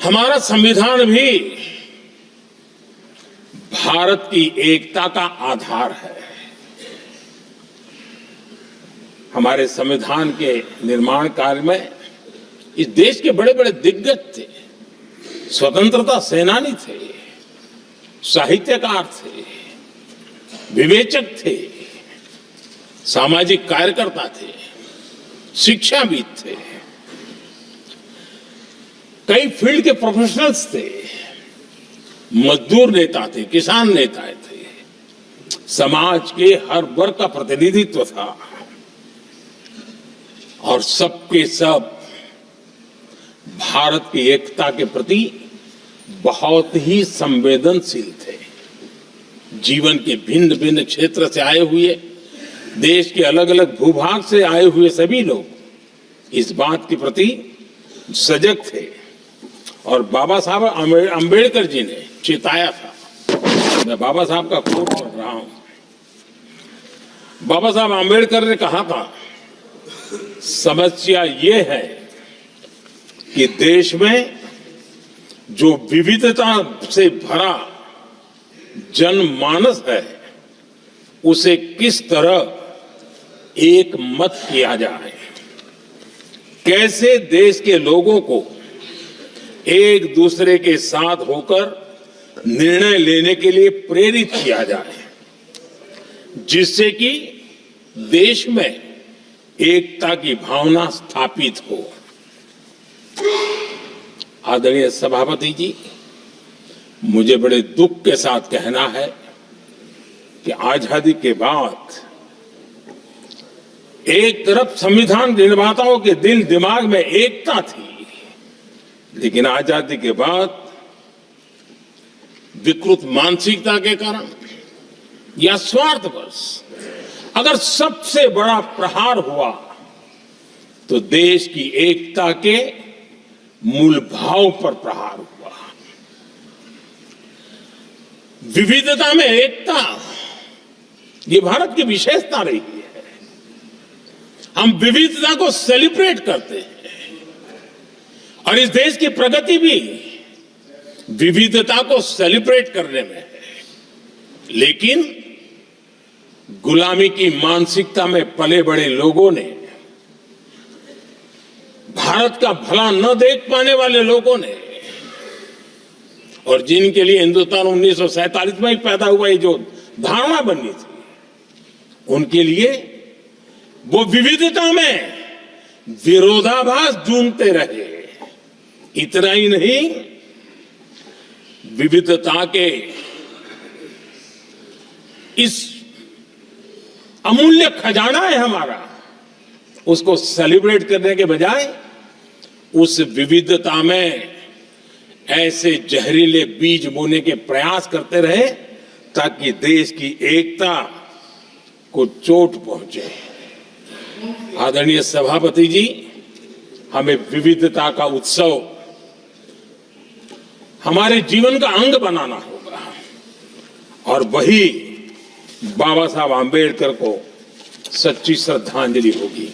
हमारा संविधान भी भारत की एकता का आधार है। हमारे संविधान के निर्माण कार्य में इस देश के बड़े बड़े दिग्गज थे, स्वतंत्रता सेनानी थे, साहित्यकार थे, विवेचक थे, सामाजिक कार्यकर्ता थे, शिक्षाविद थे, कई फील्ड के प्रोफेशनल्स थे, मजदूर नेता थे, किसान नेता थे, समाज के हर वर्ग का प्रतिनिधित्व था और सबके सब भारत की एकता के प्रति बहुत ही संवेदनशील थे। जीवन के भिन्न भिन्न क्षेत्र से आए हुए, देश के अलग अलग भूभाग से आए हुए सभी लोग इस बात के प्रति सजग थे और बाबा साहब अंबेडकर जी ने चेताया था। मैं बाबा साहब का कोट पढ़ रहा हूं। बाबा साहब अंबेडकर ने कहा था, समस्या ये है कि देश में जो विविधता से भरा जनमानस है उसे किस तरह एक मत किया जाए, कैसे देश के लोगों को एक दूसरे के साथ होकर निर्णय लेने के लिए प्रेरित किया जाए, जिससे कि देश में एकता की भावना स्थापित हो। आदरणीय सभापति जी, मुझे बड़े दुख के साथ कहना है कि आजादी के बाद एक तरफ संविधान निर्माताओं के दिल दिमाग में एकता थी, लेकिन आजादी के बाद विकृत मानसिकता के कारण या स्वार्थवश अगर सबसे बड़ा प्रहार हुआ तो देश की एकता के मूल भाव पर प्रहार हुआ। विविधता में एकता, ये भारत की विशेषता रही है। हम विविधता को सेलिब्रेट करते हैं और इस देश की प्रगति भी विविधता को सेलिब्रेट करने में है। लेकिन गुलामी की मानसिकता में पले बड़े लोगों ने, भारत का भला न देख पाने वाले लोगों ने, और जिनके लिए हिंदुस्तान 1947 में ही पैदा हुआ ये जो धारणा बनी थी, उनके लिए वो विविधता में विरोधाभास ढूंढते रहे। इतना ही नहीं, विविधता के इस अमूल्य खजाना है हमारा, उसको सेलिब्रेट करने के बजाय उस विविधता में ऐसे जहरीले बीज बोने के प्रयास करते रहे ताकि देश की एकता को चोट पहुंचे। आदरणीय सभापति जी, हमें विविधता का उत्सव हमारे जीवन का अंग बनाना होगा और वही बाबा साहब आंबेडकर को सच्ची श्रद्धांजलि होगी।